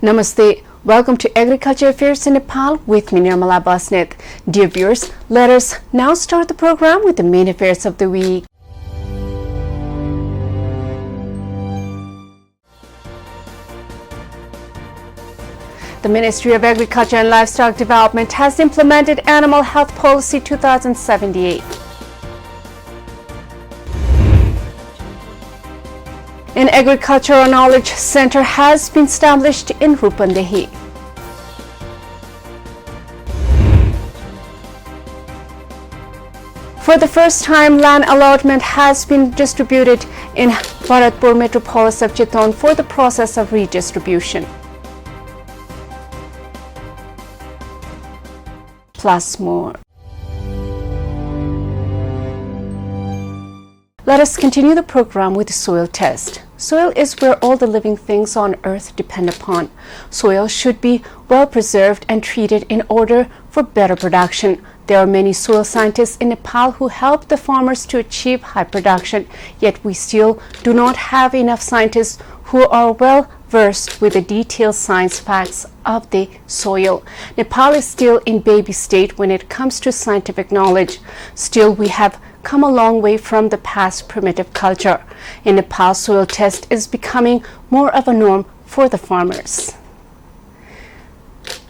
Namaste. Welcome to Agriculture Affairs in Nepal with me, Nirmala Basnet. Dear viewers, let us now start the program with the main affairs of the week. The Ministry of Agriculture and Livestock Development has implemented Animal Health Policy 2078. An agricultural knowledge center has been established in Rupandehi. For the first time, land allotment has been distributed in Bharatpur metropolis of Chittagong for the process of redistribution. Plus more. Let us continue the program with the soil test. Soil is where all the living things on earth depend upon. Soil should be well preserved and treated in order for better production. There are many soil scientists in Nepal who help the farmers to achieve high production, yet we still do not have enough scientists who are well versed with the detailed science facts of the soil. Nepal is still in baby state when it comes to scientific knowledge. Still, we have come a long way from the past primitive culture. In Nepal, soil test is becoming more of a norm for the farmers.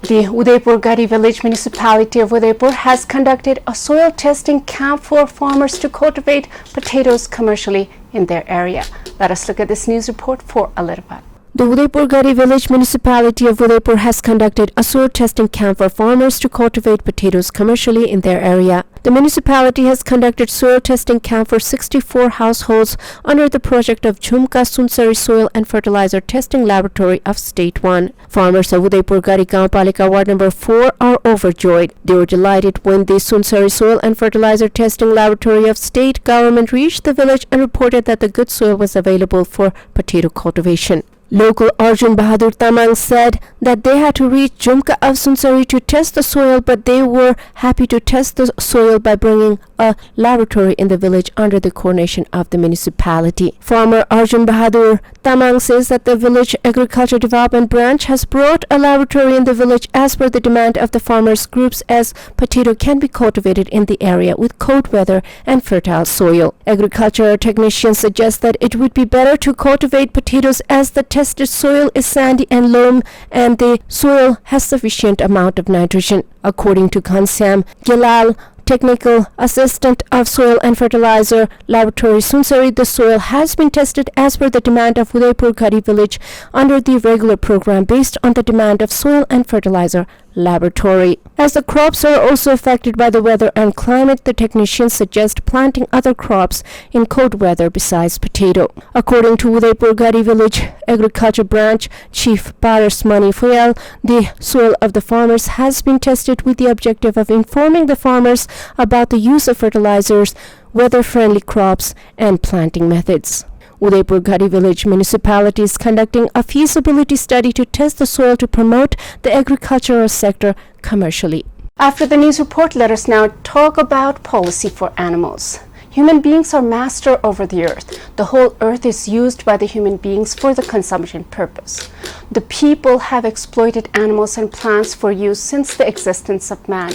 The Udaipur Gari village municipality of Udaipur has conducted a soil testing camp for farmers to cultivate potatoes commercially in their area. Let us look at this news report for a little while. The Udaipur Gari village municipality of Udaipur has conducted a soil testing camp for farmers to cultivate potatoes commercially in their area. The municipality has conducted soil testing camp for 64 households under the project of Jhumka Sunsari Soil and Fertilizer Testing Laboratory of State 1. Farmers of Udaipur Gari Gaonpalika Ward number 4 are overjoyed. They were delighted when the Sunsari Soil and Fertilizer Testing Laboratory of State Government reached the village and reported that the good soil was available for potato cultivation. Local Arjun Bahadur Tamang said that they had to reach Jhumka of Sunsari to test the soil, but they were happy to test the soil by bringing a laboratory in the village under the coordination of the municipality. Farmer Arjun Bahadur Tamang says that the village agriculture development branch has brought a laboratory in the village as per the demand of the farmers groups, as potato can be cultivated in the area with cold weather and fertile soil. Agricultural technicians suggest that it would be better to cultivate potatoes as the tested soil is sandy and loam and the soil has sufficient amount of nitrogen. According to Ghanshyam Gilal, Technical Assistant of Soil and Fertilizer Laboratory Sunsari, the soil has been tested as per the demand of Udaipur Gari village under the regular program based on the demand of Soil and Fertilizer Laboratory. As the crops are also affected by the weather and climate, the technicians suggest planting other crops in cold weather besides potato. According to Udaipur Gari village agriculture branch chief Paras Mani Fuyal, the soil of the farmers has been tested with the objective of informing the farmers about the use of fertilizers, weather-friendly crops, and planting methods. Udaipur Gari village municipality is conducting a feasibility study to test the soil to promote the agricultural sector commercially. After the news report, let us now talk about policy for animals. Human beings are master over the earth. The whole earth is used by the human beings for the consumption purpose. The people have exploited animals and plants for use since the existence of man.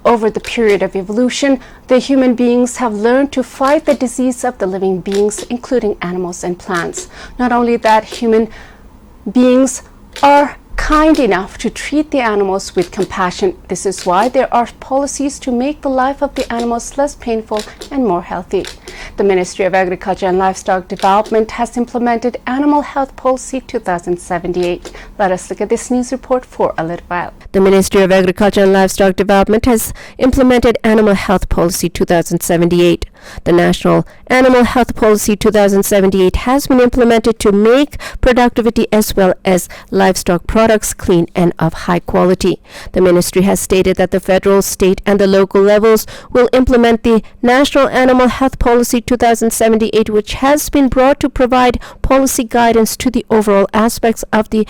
Over the period of evolution, the human beings have learned to fight the disease of the living beings, including animals and plants. Not only that, human beings are kind enough to treat the animals with compassion. This is why there are policies to make the life of the animals less painful and more healthy. The Ministry of Agriculture and Livestock Development has implemented Animal Health Policy 2078. Let us look at this news report for a little while. The Ministry of Agriculture and Livestock Development has implemented Animal Health Policy 2078. The National Animal Health Policy 2078 has been implemented to make productivity as well as livestock products clean and of high quality. The ministry has stated that the federal, state, and the local levels will implement the National Animal Health Policy 2078, which has been brought to provide policy guidance to the overall aspects of the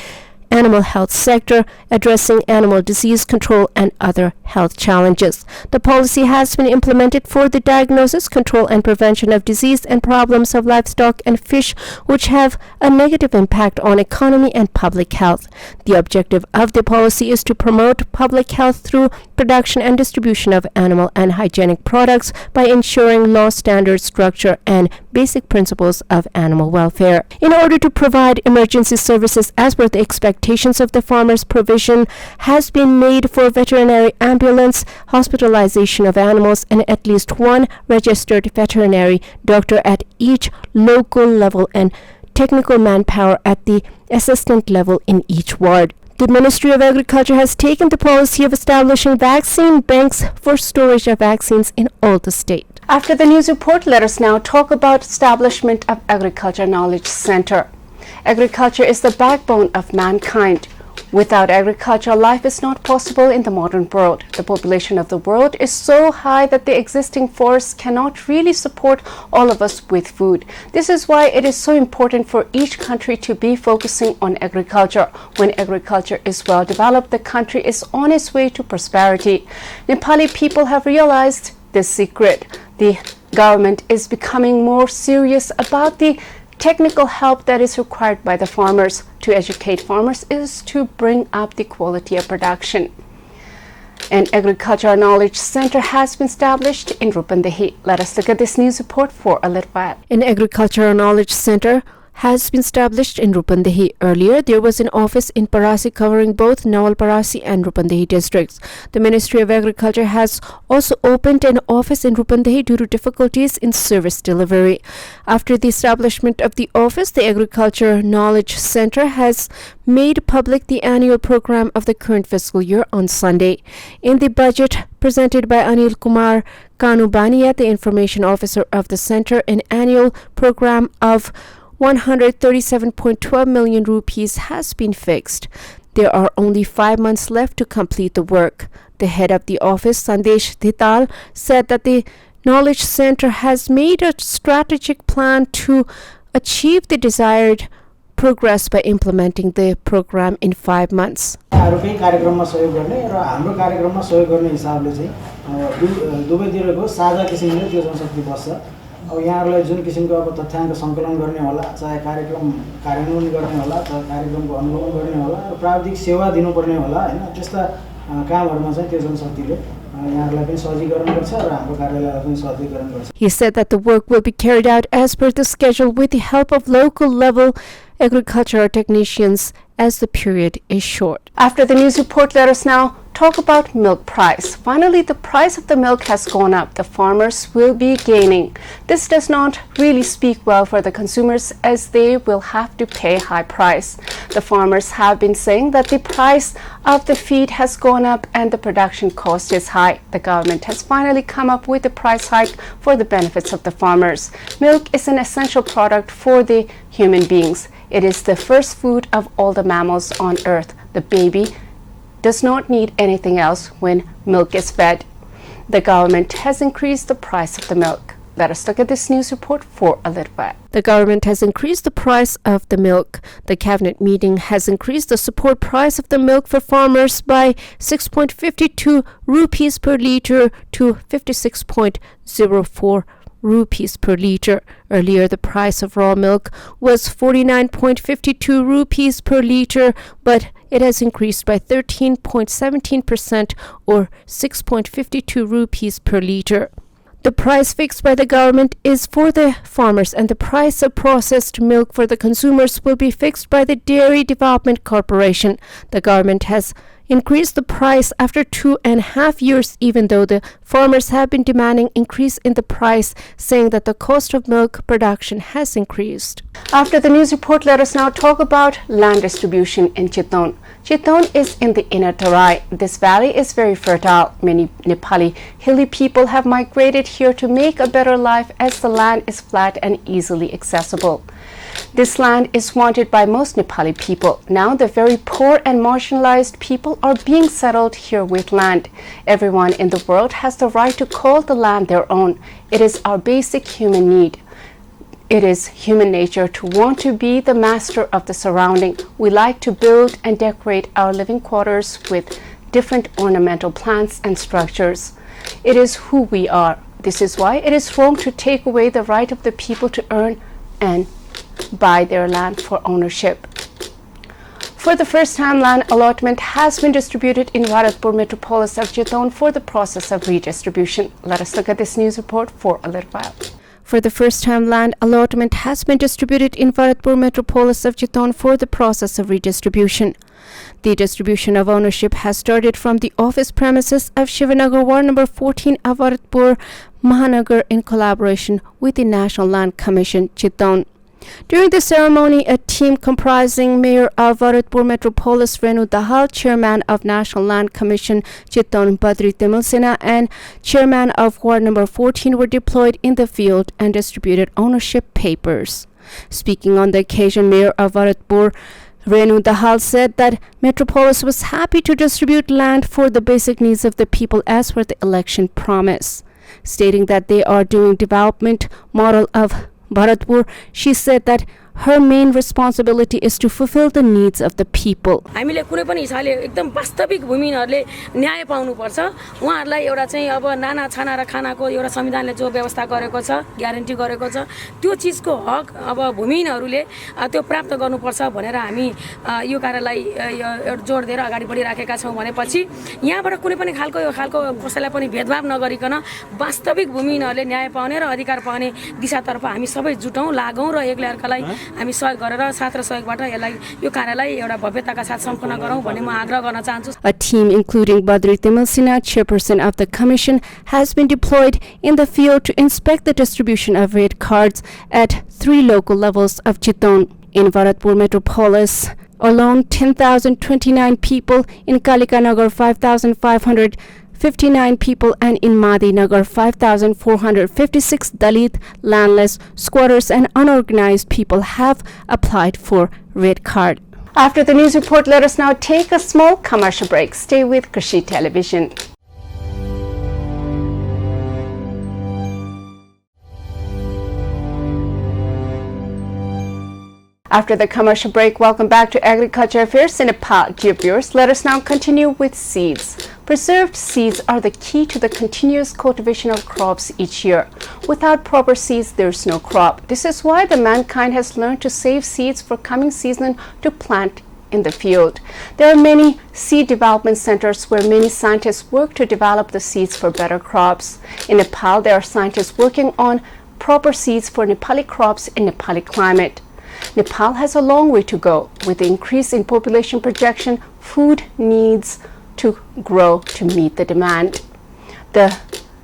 animal health sector, addressing animal disease control and other health challenges. The policy has been implemented for the diagnosis, control, and prevention of disease and problems of livestock and fish, which have a negative impact on economy and public health. The objective of the policy is to promote public health through production and distribution of animal and hygienic products by ensuring law standards, structure, and basic principles of animal welfare. In order to provide emergency services as per the expectations of the farmers, provision has been made for veterinary ambulance, hospitalization of animals, and at least one registered veterinary doctor at each local level and technical manpower at the assistant level in each ward. The Ministry of Agriculture has taken the policy of establishing vaccine banks for storage of vaccines in all the state. After the news report, let us now talk about establishment of Agriculture Knowledge Center. Agriculture is the backbone of mankind. Without agriculture, life is not possible in the modern world. The population of the world is so high that the existing forests cannot really support all of us with food. This is why it is so important for each country to be focusing on agriculture. When agriculture is well developed, the country is on its way to prosperity. Nepali people have realized this secret. The government is becoming more serious about the technical help that is required by the farmers. To educate farmers is to bring up the quality of production. An Agricultural Knowledge Center has been established in Rupandehi. Let us look at this news report for a little while. An Agricultural Knowledge Center has been established in Rupandehi. Earlier, there was an office in Parasi covering both Nawalparasi and Rupandehi districts. The Ministry of Agriculture has also opened an office in Rupandehi due to difficulties in service delivery. After the establishment of the office, the Agriculture Knowledge Center has made public the annual program of the current fiscal year on Sunday. In the budget presented by Anil Kumar Kanubania, the information officer of the center, an annual program of 137.12 million rupees has been fixed. There are only 5 months left to complete the work. The head of the office, Sandesh Dhital, said that the Knowledge Center has made a strategic plan to achieve the desired progress by implementing the program in 5 months. अब यहाँहरुलाई जुन किसिमको अब तथ्याङ्क संकलन गर्ने होला चाहे कार्यक्रम कार्यान्वयन गर्ने होला चाहे कार्यक्रमको अनुगमन गर्ने होला र प्राविधिक सेवा दिनुपर्ने होला हैन त्यस्ता कामहरुमा चाहिँ त्यो जनशक्तिले यहाँहरुलाई पनि सहजीकरण गर्छ र हाम्रो कार्यालयलाई पनि सहजीकरण गर्छ. He said that the work will be carried out as per the schedule with the help of local level agricultural technicians as the period is short. After the news report, let us now talk about milk price. Finally, the price of the milk has gone up. The farmers will be gaining. This does not really speak well for the consumers as they will have to pay high price. The farmers have been saying that the price of the feed has gone up and the production cost is high. The government has finally come up with a price hike for the benefits of the farmers. Milk is an essential product for the human beings. It is the first food of all the mammals on earth. The baby does not need anything else when milk is fed. The government has increased the price of the milk. Let us look at this news report for a little while. The government has increased the price of the milk. The cabinet meeting has increased the support price of the milk for farmers by 6.52 rupees per litre to 56.04 rupees per litre. Earlier, the price of raw milk was 49.52 rupees per litre, but it has increased by 13.17% or 6.52 rupees per litre. The price fixed by the government is for the farmers, and the price of processed milk for the consumers will be fixed by the Dairy Development Corporation. The government has increased the price after 2.5 years, even though the farmers have been demanding increase in the price, saying that the cost of milk production has increased. After the news report, let us now talk about land distribution in Chittagong. Chittagong is in the inner Tarai. This valley is very fertile. Many Nepali hilly people have migrated here to make a better life as the land is flat and easily accessible. This land is wanted by most Nepali people. Now the very poor and marginalized people are being settled here with land. Everyone in the world has the right to call the land their own. It is our basic human need. It is human nature to want to be the master of the surrounding. We like to build and decorate our living quarters with different ornamental plants and structures. It is who we are. This is why it is wrong to take away the right of the people to earn and buy their land for ownership. For the first time, land allotment has been distributed in Bharatpur metropolis of Chittaun for the process of redistribution. Let us look at this news report for a little while. For the first time, land allotment has been distributed in Bharatpur metropolis of Chittaun for the process of redistribution. The distribution of ownership has started from the office premises of Shivanagar Ward number 14 of Bharatpur Mahanagar in collaboration with the National Land Commission, Chittaun. During the ceremony, a team comprising Mayor of Bharatpur Metropolis Renu Dahal, Chairman of National Land Commission Chittaun Badri Timilsena, and Chairman of Ward number 14 were deployed in the field and distributed ownership papers. Speaking on the occasion, Mayor of Bharatpur Renu Dahal said that Metropolis was happy to distribute land for the basic needs of the people as per the election promise. Stating that they are doing development model of Bharatpur, she said that her main responsibility is to fulfill the needs of the people. हामीले कुनै पनि हिसाबले एकदम वास्तविक भूमिहीनहरुले न्याय पाउनु पर्छ उहाँहरुलाई एउटा चाहिँ अब नाना छाना र खानाको एउटा संविधानले जो व्यवस्था गरेको छ ग्यारेन्टी गरेको छ त्यो चीजको हक अब भूमिहीनहरुले त्यो प्राप्त गर्नुपर्छ भनेर हामी यो कार्यलाई एउटा जोड दिएर अगाडि बढिराखेका छौं भनेपछि यहाँबाट कुनै पनि खालको कसैलाई पनि भेदभाव नगरिकन वास्तविक भूमिहीनहरुले न्याय पाउने र अधिकार पाउने दिशातर्फ हामी सबै जुटौं लागौं र एकले अर्कालाई हामी सहयोग गरेर साथ र सहयोगबाट यसलाई यो कार्यलाई एउटा भव्यताका साथ सम्पन्न गरौं भन्ने म आग्रह गर्न चाहन्छु. A team including Badri Timilsena, chairperson of the commission, has been deployed in the field to inspect the distribution of red cards at 3 local levels of Chittaun. In Bharatpur metropolis alone, 10,029 people, in Kalikanagar 5,559 people, and in Madinagar 5,456 Dalit, landless, squatters and unorganized people have applied for red card. After the news report, let us now take a small commercial break. Stay with Krishi Television. After the commercial break, welcome back to Agriculture Affairs in Nepal. Dear viewers, let us now continue with seeds. Preserved seeds are the key to the continuous cultivation of crops each year. Without proper seeds, there is no crop. This is why the mankind has learned to save seeds for coming season to plant in the field. There are many seed development centers where many scientists work to develop the seeds for better crops. In Nepal, there are scientists working on proper seeds for Nepali crops in Nepali climate. Nepal has a long way to go. With the increase in population projection, food needs to grow to meet the demand. The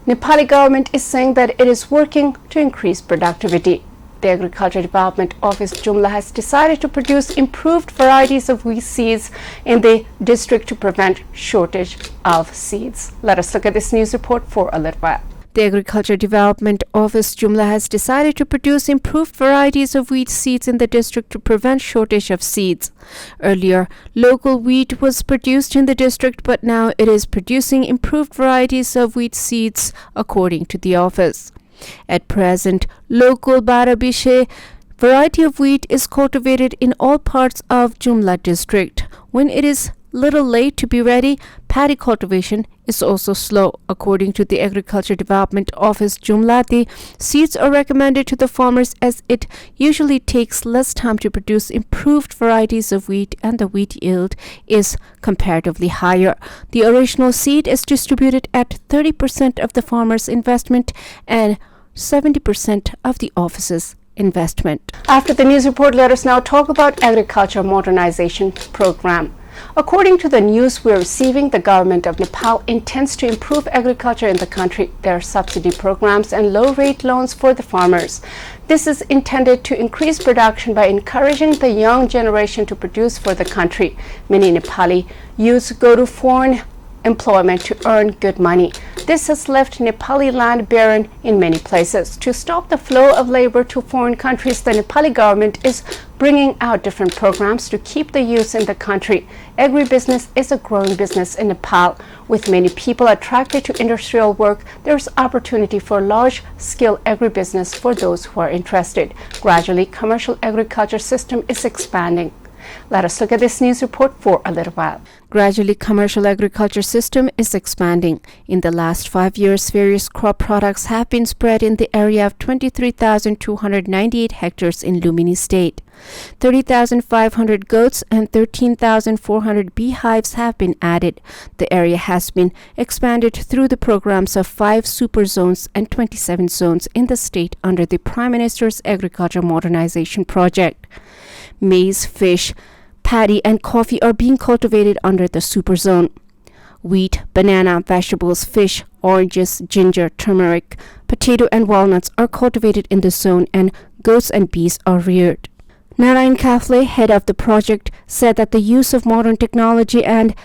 Nepali government is saying that it is working to increase productivity. The Agriculture Development Office Jumla has decided to produce improved varieties of wheat seeds in the district to prevent shortage of seeds. Let us look at this news report for a little while. The Agriculture Development Office Jumla has decided to produce improved varieties of wheat seeds in the district to prevent shortage of seeds. Earlier, local wheat was produced in the district, but now it is producing improved varieties of wheat seeds, according to the office. At present, local Barabishe variety of wheat is cultivated in all parts of Jumla district. When it is little late to be ready, paddy cultivation is also slow. According to the Agriculture Development Office Jumla, the seeds are recommended to the farmers as it usually takes less time to produce improved varieties of wheat and the wheat yield is comparatively higher. The original seed is distributed at 30% of the farmer's investment and 70% of the office's investment. After the news report, let us now talk about Agriculture Modernization Program. According to the news we're receiving, the government of Nepal intends to improve agriculture in the country. There are subsidy programs and low-rate loans for the farmers. This is intended to increase production by encouraging the young generation to produce for the country. Many Nepali youths go to foreign employment to earn good money. This has left Nepali land barren in many places. To stop the flow of labor to foreign countries, the Nepali government is bringing out different programs to keep the youth in the country. Agribusiness is a growing business in Nepal. With many people attracted to industrial work, there's opportunity for large-scale agribusiness for those who are interested. Gradually, commercial agriculture system is expanding. Let us look at this news report for a little while. Gradually, commercial agriculture system is expanding. In the last 5 years, various crop products have been spread in the area of 23,298 hectares in Lumini State. 30,500 goats and 13,400 beehives have been added. The area has been expanded through the programs of 5 super zones and 27 zones in the state under the Prime Minister's Agriculture Modernization Project. Maize, fish, paddy and coffee are being cultivated under the super zone. Wheat, banana, vegetables, fish, oranges, ginger, turmeric, potato and walnuts are cultivated in the zone, and goats and bees are reared. Narayan Kafle, head of the project, said that the use of modern technology and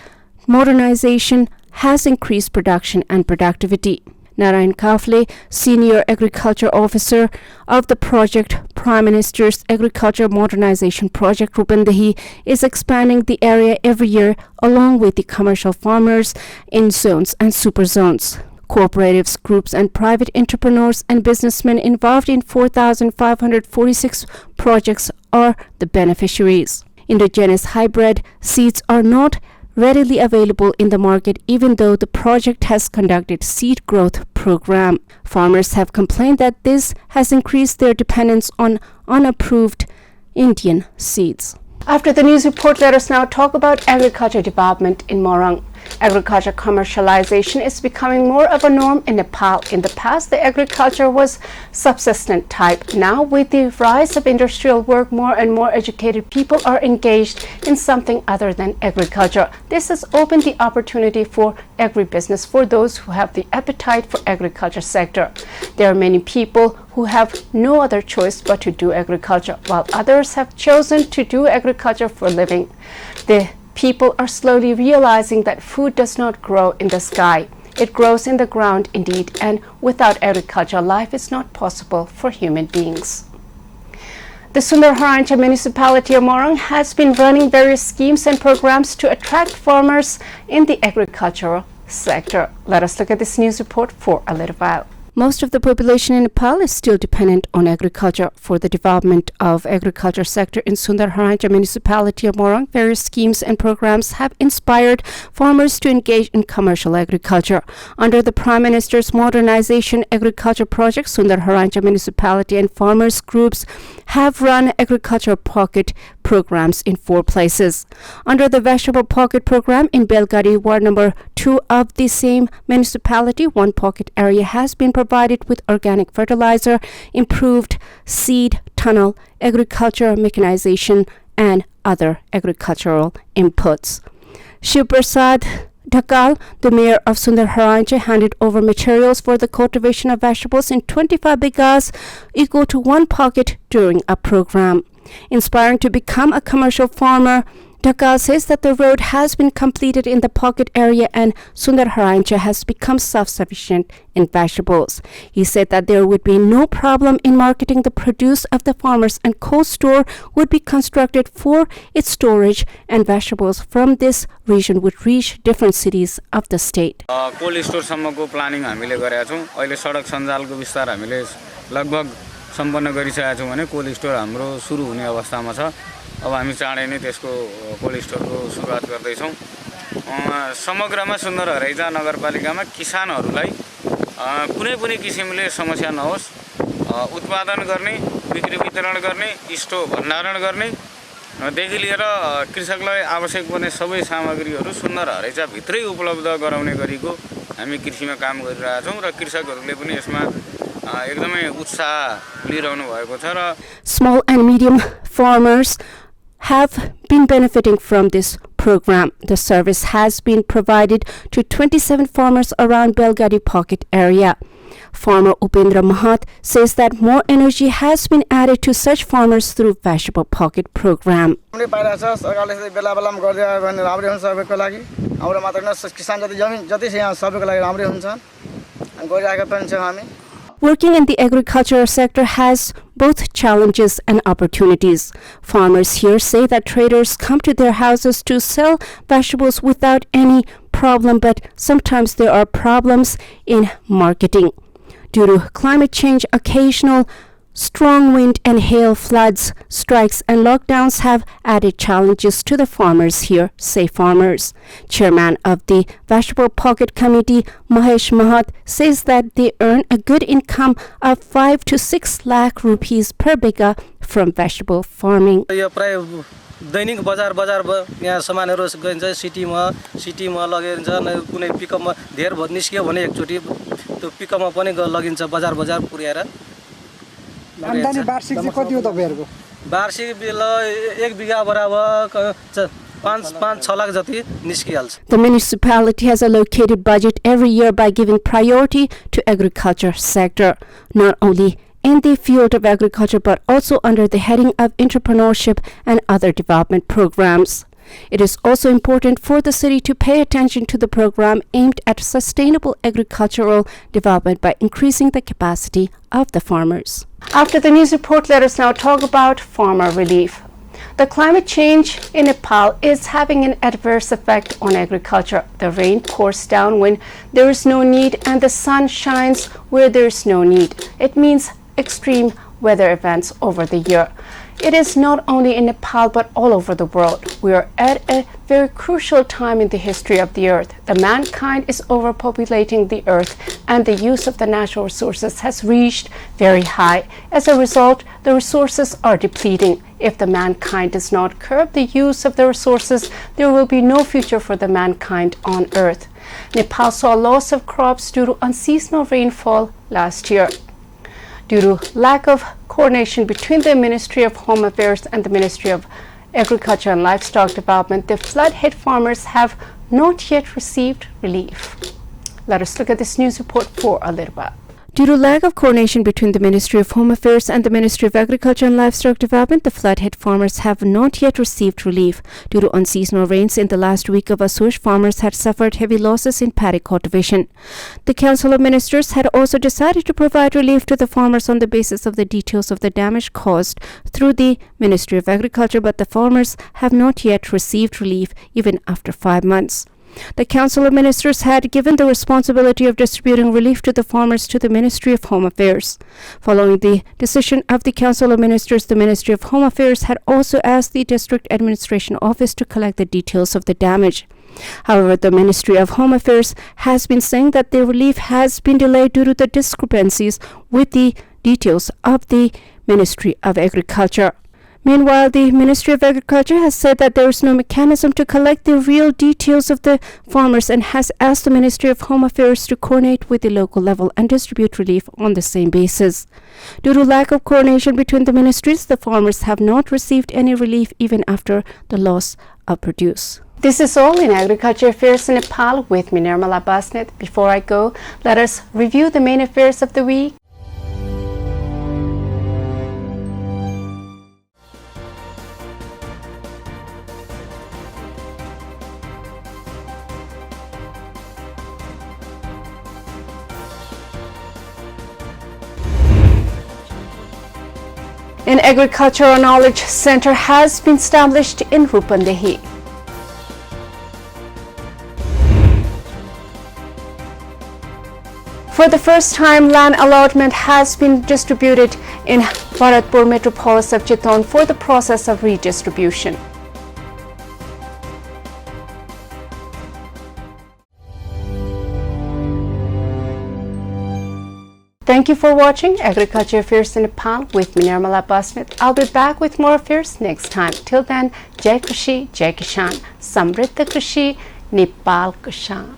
modernization has increased production and productivity. Narayan Kafle, Senior Agriculture Officer of the project Prime Minister's Agriculture Modernization Project, Rupandehi, is expanding the area every year along with the commercial farmers in zones and super zones. Cooperatives, groups and private entrepreneurs and businessmen involved in 4,546 projects are the beneficiaries. Indigenous hybrid seeds are not readily available in the market, even though the project has conducted seed growth program. Farmers have complained that this has increased their dependence on unapproved Indian seeds. After the news report, let us now talk about agriculture development in Morang. Agriculture commercialization is becoming more of a norm in Nepal. In the past, the agriculture was subsistent type. Now, with the rise of industrial work, more and more educated people are engaged in something other than agriculture. This has opened the opportunity for agribusiness for those who have the appetite for agriculture sector. There are many people who have no other choice but to do agriculture, while others have chosen to do agriculture for a living. The people are slowly realizing that food does not grow in the sky. It grows in the ground indeed, and without agriculture, life is not possible for human beings. The Sundarharancha municipality of Morang has been running various schemes and programs to attract farmers in the agricultural sector. Let us look at this news report for a little while. Most of the population in Nepal is still dependent on agriculture. For the development of agriculture sector in Sundarharancha municipality of Morang, various schemes and programs have inspired farmers to engage in commercial agriculture. Under the Prime Minister's Modernization Agriculture Project, Sundarharancha municipality and farmers groups have run agriculture pocket programs in 4 places. Under the Vegetable Pocket program in Belgadi, Ward number 2 of the same municipality, 1 pocket area has been provided with organic fertilizer, improved seed, tunnel, agriculture mechanization, and other agricultural inputs. Shiv Prasad Dhakal, the mayor of Sundarharancha, handed over materials for the cultivation of vegetables in 25 bighas, equal to 1 pocket, during a program. Inspiring to become a commercial farmer, Dhakal says that the road has been completed in the pocket area and Sundarharancha has become self-sufficient in vegetables. He said that there would be no problem in marketing the produce of the farmers, and cold store would be constructed for its storage, and vegetables from this region would reach different cities of the state. Cold store सम्मको planning हामीले गरेका छौं। अहिले सडक सञ्जालको विस्तार हामीले लगभग सम्पन्न गरिसकेका छौं भने कोल्ड स्टोर हाम्रो सुरु हुने अवस्थामा छ। अब हामी चाँडै नै त्यसको कोल्ड स्टोरको सुरुवात गर्दै छौं। समग्रमा सुन्दरहराइचा नगरपालिकामा किसानहरूलाई कुनै पनि किसिमले समस्या नहोस्, उत्पादन गर्ने, बिक्री वितरण गर्ने, स्टोर भण्डारण गर्ने देखि लिएर कृषकलाई आवश्यक पर्ने सबै सामग्रीहरू सुन्दरहराइचा भित्रै उपलब्ध गराउने गरीको हामी कृषिमा काम गरिरहेका छौं र कृषकहरूले पनि यसमा एकदमै उत्साह लिइरहनु भएको छ र Small and medium farmers have been benefiting from this program. The service has been provided to 27 farmers around Belgadi pocket area. Farmer Upendra Mahat says that more energy has been added to such farmers through Vegetable Pocket program. Working in the agricultural sector has both challenges and opportunities. Farmers here say that traders come to their houses to sell vegetables without any problem, but sometimes there are problems in marketing. Due to climate change, occasional strong wind and hail, floods, strikes, and lockdowns have added challenges to the farmers here, say farmers. Chairman of the Vegetable Pocket Committee, Mahesh Mahat, says that they earn a good income of 5 to 6 lakh rupees per biga from vegetable farming. दैनिक बजार यहाँ सामानहरु गइन्छ सिटीमा लगेर कुनै पिकअपमा धेर भर निस्कियो भने एकचोटी त्यो पिकअपमा पनि लगिन्छ बजार पुर्याएर आम्दानी वार्षिक चाहिँ कति हो तपाईहरुको वार्षिक बिल 1 बिघा बराबर 5-6 लाख जति निस्किहाल्छ. The municipality has allocated budget every year by giving priority to agriculture sector, not only in the field of agriculture but also under the heading of entrepreneurship and other development programs. It is also important for the city to pay attention to the program aimed at sustainable agricultural development by increasing the capacity of the farmers. After the news report, let us now talk about farmer relief. The climate change in Nepal is having an adverse effect on agriculture. The rain pours down when there is no need and the sun shines where there is no need. It means extreme weather events over the year. It is not only in Nepal but all over the world. We are at a very crucial time in the history of the earth. The mankind is overpopulating the earth and the use of the natural resources has reached very high. As a result, the resources are depleting. If the mankind does not curb the use of the resources, there will be no future for the mankind on earth. Nepal saw loss of crops due to unseasonal rainfall last year. Due to lack of coordination between the Ministry of Home Affairs and the Ministry of Agriculture and Livestock Development, the flood-hit farmers have not yet received relief. Let us look at this news report for a little bit. Due to lack of coordination between the Ministry of Home Affairs and the Ministry of Agriculture and Livestock Development, the flood-hit farmers have not yet received relief. Due to unseasonal rains in the last week of Ashutosh, farmers had suffered heavy losses in paddy cultivation. The Council of Ministers had also decided to provide relief to the farmers on the basis of the details of the damage caused through the Ministry of Agriculture, but the farmers have not yet received relief even after 5 months. The Council of Ministers had given the responsibility of distributing relief to the farmers to the Ministry of Home Affairs. Following the decision of the Council of Ministers, the Ministry of Home Affairs had also asked the District Administration Office to collect the details of the damage. However, the Ministry of Home Affairs has been saying that the relief has been delayed due to the discrepancies with the details of the Ministry of Agriculture. Meanwhile, the Ministry of Agriculture has said that there is no mechanism to collect the real details of the farmers and has asked the Ministry of Home Affairs to coordinate with the local level and distribute relief on the same basis. Due to lack of coordination between the ministries, the farmers have not received any relief even after the loss of produce. This is all in Agriculture Affairs in Nepal with me, Nirmala Basnet. Before I go, let us review the main affairs of the week. An agricultural knowledge center has been established in Rupandehi. For the first time, land allotment has been distributed in Bharatpur metropolis of Chittagong for the process of redistribution. Thank you for watching Agriculture Affairs in Nepal with me, Nirmala Basnet. I'll be back with more affairs next time. Till then, Jai Krishi, Jai Kishan, Samriddha Krishi, Nepal Kishan.